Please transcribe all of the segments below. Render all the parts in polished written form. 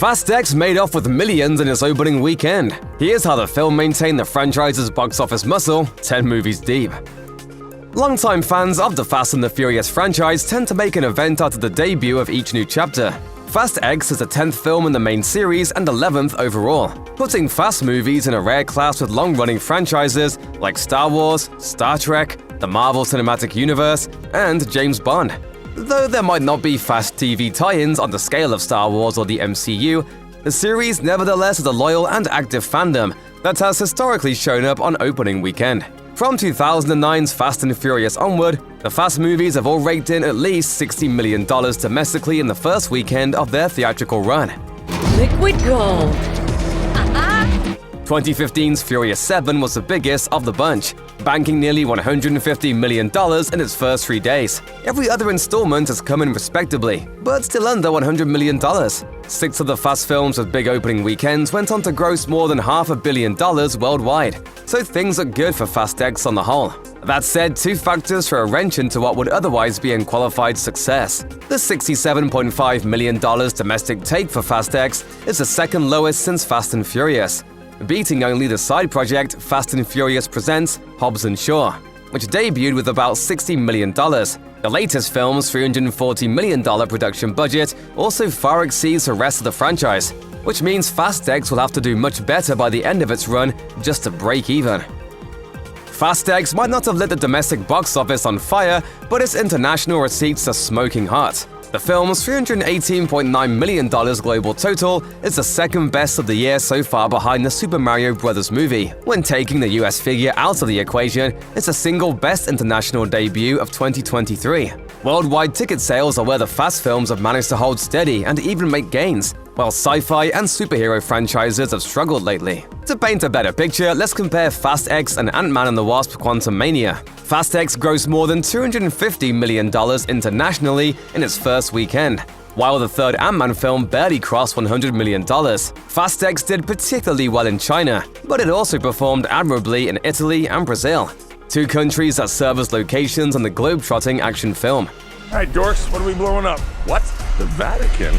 Fast X made off with millions in its opening weekend. Here's how the film maintained the franchise's box office muscle 10 movies deep. Longtime fans of the Fast and the Furious franchise tend to make an event out of the debut of each new chapter. Fast X is the 10th film in the main series and 11th overall, putting Fast movies in a rare class with long-running franchises like Star Wars, Star Trek, the Marvel Cinematic Universe, and James Bond. Though there might not be Fast TV tie-ins on the scale of Star Wars or the MCU, the series nevertheless has a loyal and active fandom that has historically shown up on opening weekend. From 2009's Fast and Furious onward, the Fast movies have all raked in at least $60 million domestically in the first weekend of their theatrical run. Liquid gold. 2015's Furious 7 was the biggest of the bunch, banking nearly $150 million in its first 3 days. Every other installment has come in respectably, but still under $100 million. 6 of the Fast films with big opening weekends went on to gross more than $500 million worldwide, so things look good for Fast X on the whole. That said, 2 factors throw a wrench into what would otherwise be unqualified success. The $67.5 million domestic take for Fast X is the second lowest since Fast and Furious, beating only the side project Fast and Furious Presents Hobbs & Shaw, which debuted with about $60 million. The latest film's $340 million production budget also far exceeds the rest of the franchise, which means Fast X will have to do much better by the end of its run just to break even. Fast X might not have lit the domestic box office on fire, but its international receipts are smoking hot. The film's $318.9 million global total is the second best of the year so far behind the Super Mario Bros. Movie. When taking the US figure out of the equation, it's the single best international debut of 2023. Worldwide ticket sales are where the Fast films have managed to hold steady and even make gains, while sci-fi and superhero franchises have struggled lately. To paint a better picture, let's compare Fast X and Ant-Man and the Wasp: Quantumania. Fast X grossed more than $250 million internationally in its first weekend, while the third Ant-Man film barely crossed $100 million. Fast X did particularly well in China, but it also performed admirably in Italy and Brazil, 2 countries that serve as locations on the globe-trotting action film. All right, dorks, what are we blowing up? What? The Vatican?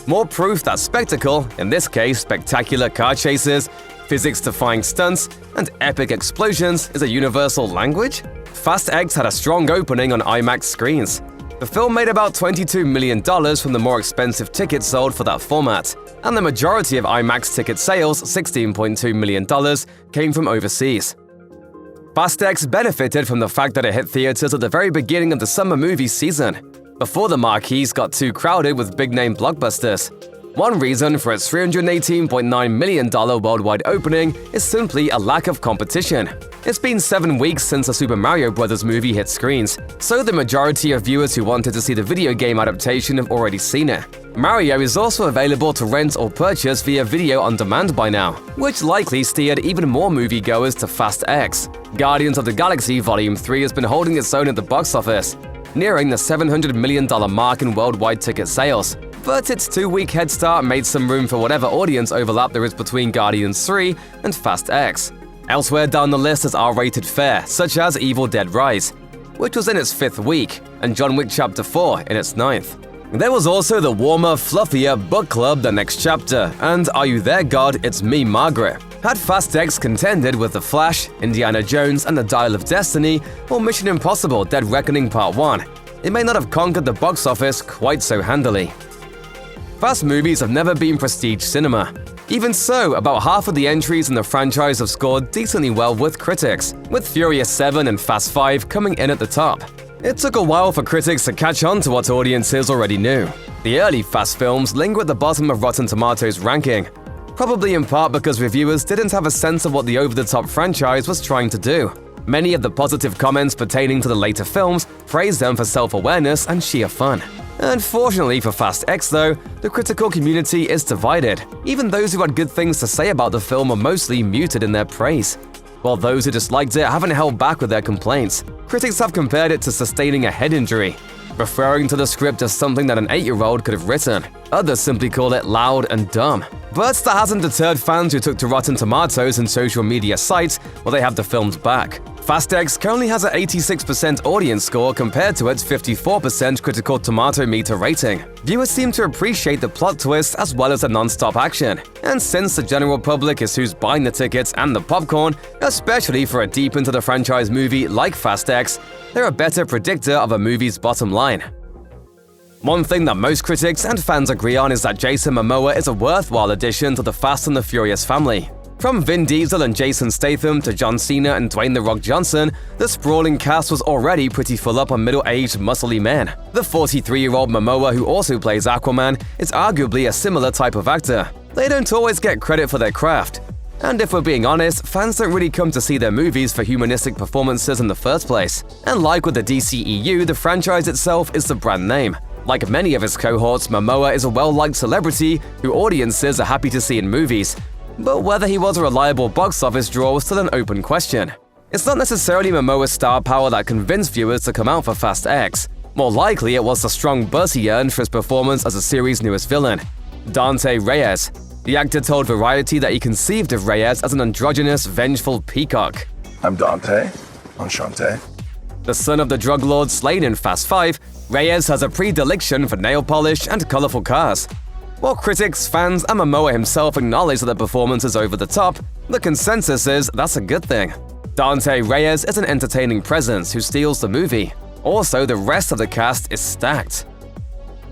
More proof that spectacle, in this case spectacular car chases, physics-defying stunts, and epic explosions, is a universal language? Fast X had a strong opening on IMAX screens. The film made about $22 million from the more expensive tickets sold for that format, and the majority of IMAX ticket sales, $16.2 million, came from overseas. Fast X benefited from the fact that it hit theaters at the very beginning of the summer movie season, before the marquees got too crowded with big-name blockbusters. One reason for its $318.9 million worldwide opening is simply a lack of competition. It's been 7 weeks since the Super Mario Bros. Movie hit screens, so the majority of viewers who wanted to see the video game adaptation have already seen it. Mario is also available to rent or purchase via video on demand by now, which likely steered even more moviegoers to Fast X. Guardians of the Galaxy Volume 3 has been holding its own at the box office, nearing the $700 million mark in worldwide ticket sales. But its 2-week head start made some room for whatever audience overlap there is between Guardians 3 and Fast X. Elsewhere down the list is R-rated fare, such as Evil Dead Rise, which was in its 5th week, and John Wick Chapter 4 in its 9th. There was also the warmer, fluffier Book Club The Next Chapter, and Are You There, God? It's Me, Margaret. Had Fast X contended with The Flash, Indiana Jones and the Dial of Destiny, or Mission Impossible Dead Reckoning Part 1, it may not have conquered the box office quite so handily. Fast movies have never been prestige cinema. Even so, about half of the entries in the franchise have scored decently well with critics, with Furious 7 and Fast 5 coming in at the top. It took a while for critics to catch on to what audiences already knew. The early Fast films linger at the bottom of Rotten Tomatoes' ranking, probably in part because reviewers didn't have a sense of what the over-the-top franchise was trying to do. Many of the positive comments pertaining to the later films praised them for self-awareness and sheer fun. Unfortunately for Fast X, though, the critical community is divided. Even those who had good things to say about the film are mostly muted in their praise, while those who disliked it haven't held back with their complaints. Critics have compared it to sustaining a head injury, referring to the script as something that an 8-year-old could have written. Others simply call it loud and dumb. But that hasn't deterred fans who took to Rotten Tomatoes and social media sites where they have the film's back. Fast X currently has an 86% audience score compared to its 54% critical tomato meter rating. Viewers seem to appreciate the plot twist as well as the non-stop action. And since the general public is who's buying the tickets and the popcorn, especially for a deep into the franchise movie like Fast X, they're a better predictor of a movie's bottom line. One thing that most critics and fans agree on is that Jason Momoa is a worthwhile addition to the Fast and the Furious family. From Vin Diesel and Jason Statham to John Cena and Dwayne "The Rock" Johnson, the sprawling cast was already pretty full up on middle-aged, muscly men. The 43-year-old Momoa, who also plays Aquaman, is arguably a similar type of actor. They don't always get credit for their craft. And if we're being honest, fans don't really come to see their movies for humanistic performances in the first place. And like with the DCEU, the franchise itself is the brand name. Like many of his cohorts, Momoa is a well-liked celebrity who audiences are happy to see in movies. But whether he was a reliable box office draw was still an open question. It's not necessarily Momoa's star power that convinced viewers to come out for Fast X. More likely, it was the strong buzz he earned for his performance as the series' newest villain, Dante Reyes. The actor told Variety that he conceived of Reyes as an androgynous, vengeful peacock. I'm Dante. Enchanté. The son of the drug lord slain in Fast 5, Reyes has a predilection for nail polish and colorful cars. While critics, fans, and Momoa himself acknowledge that the performance is over the top, the consensus is that's a good thing. Dante Reyes is an entertaining presence who steals the movie. Also, the rest of the cast is stacked.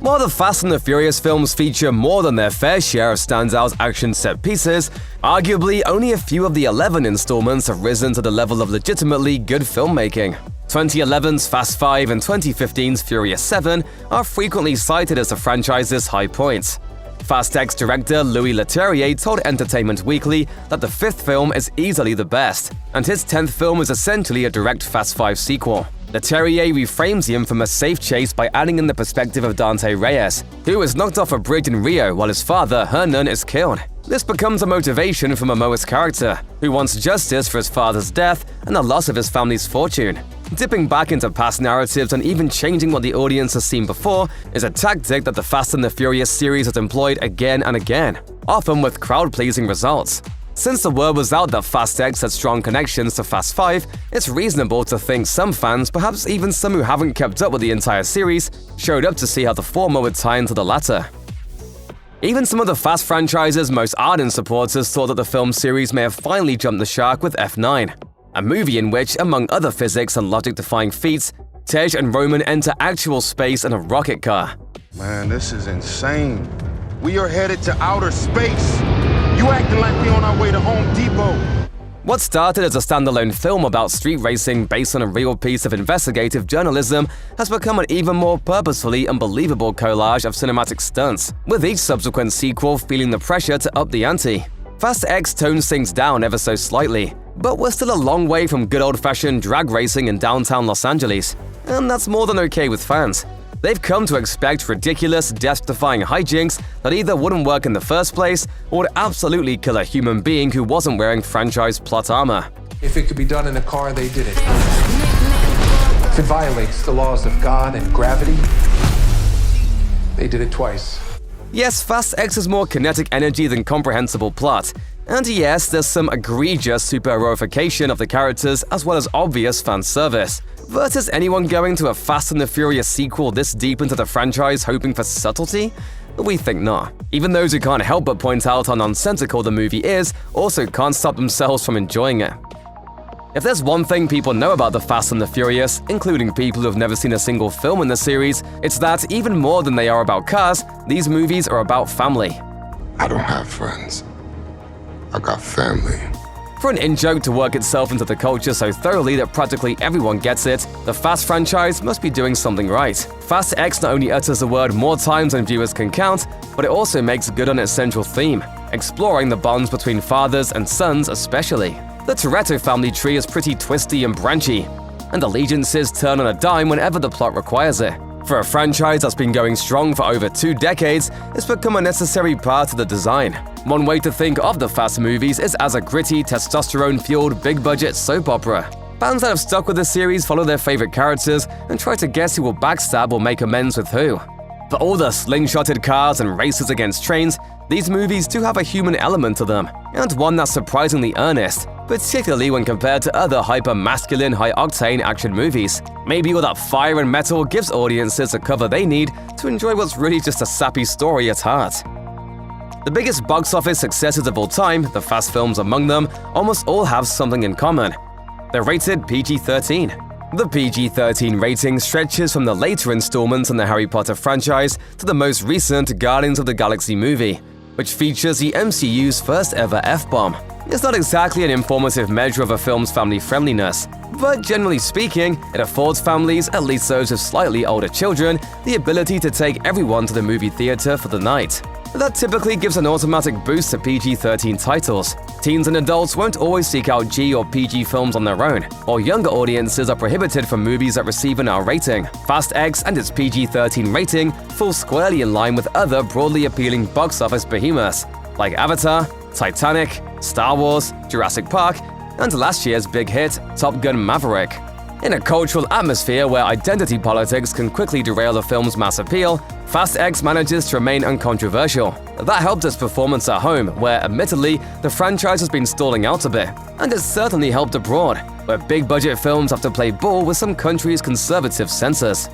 While the Fast and the Furious films feature more than their fair share of standout action set pieces, arguably only a few of the 11 installments have risen to the level of legitimately good filmmaking. 2011's Fast 5 and 2015's Furious 7 are frequently cited as the franchise's high points. Fast X director Louis Leterrier told Entertainment Weekly that the 5th film is easily the best, and his 10th film is essentially a direct Fast 5 sequel. Leterrier reframes the infamous safe chase by adding in the perspective of Dante Reyes, who is knocked off a bridge in Rio while his father, Hernan, is killed. This becomes a motivation for Momoa's character, who wants justice for his father's death and the loss of his family's fortune. Dipping back into past narratives and even changing what the audience has seen before is a tactic that the Fast and the Furious series has employed again and again, often with crowd-pleasing results. Since the word was out that Fast X had strong connections to Fast 5, it's reasonable to think some fans, perhaps even some who haven't kept up with the entire series, showed up to see how the former would tie into the latter. Even some of the Fast franchise's most ardent supporters thought that the film series may have finally jumped the shark with F9, a movie in which, among other physics and logic-defying feats, Tej and Roman enter actual space in a rocket car. Man, this is insane. We are headed to outer space. You acting like we on our way to Home Depot. What started as a standalone film about street racing based on a real piece of investigative journalism has become an even more purposefully unbelievable collage of cinematic stunts, with each subsequent sequel feeling the pressure to up the ante. Fast X tones things down ever so slightly, but we're still a long way from good old-fashioned drag racing in downtown Los Angeles, and that's more than okay with fans. They've come to expect ridiculous, death-defying hijinks that either wouldn't work in the first place or would absolutely kill a human being who wasn't wearing franchise plot armor. If it could be done in a car, they did it. If it violates the laws of God and gravity, they did it twice. Yes, Fast X has more kinetic energy than comprehensible plot. And yes, there's some egregious superheroification of the characters as well as obvious fan service. But is anyone going to a Fast and the Furious sequel this deep into the franchise hoping for subtlety? We think not. Even those who can't help but point out how nonsensical the movie is also can't stop themselves from enjoying it. If there's one thing people know about the Fast and the Furious, including people who have never seen a single film in the series, it's that even more than they are about cars, these movies are about family. I don't have friends. I got family. For an in-joke to work itself into the culture so thoroughly that practically everyone gets it, the Fast franchise must be doing something right. Fast X not only utters the word more times than viewers can count, but it also makes good on its central theme, exploring the bonds between fathers and sons especially. The Toretto family tree is pretty twisty and branchy, and allegiances turn on a dime whenever the plot requires it. For a franchise that's been going strong for over 2 decades, it's become a necessary part of the design. One way to think of the Fast movies is as a gritty, testosterone-fueled, big-budget soap opera. Fans that have stuck with the series follow their favorite characters and try to guess who will backstab or make amends with who. For all the slingshotted cars and races against trains, these movies do have a human element to them, and one that's surprisingly earnest, particularly when compared to other hyper-masculine, high-octane action movies. Maybe all that fire and metal gives audiences a cover they need to enjoy what's really just a sappy story at heart. The biggest box office successes of all time, the Fast films among them, almost all have something in common. They're rated PG-13. The PG-13 rating stretches from the later installments in the Harry Potter franchise to the most recent Guardians of the Galaxy movie, which features the MCU's first ever F-bomb. It's not exactly an informative measure of a film's family friendliness, but generally speaking, it affords families, at least those with slightly older children, the ability to take everyone to the movie theater for the night. That typically gives an automatic boost to PG-13 titles. Teens and adults won't always seek out G or PG films on their own, while younger audiences are prohibited from movies that receive an R rating. Fast X and its PG-13 rating fall squarely in line with other broadly appealing box office behemoths, like Avatar, Titanic, Star Wars, Jurassic Park, and last year's big hit, Top Gun: Maverick. In a cultural atmosphere where identity politics can quickly derail a film's mass appeal, Fast X manages to remain uncontroversial. That helped its performance at home, where, admittedly, the franchise has been stalling out a bit. And it's certainly helped abroad, where big-budget films have to play ball with some countries' conservative censors.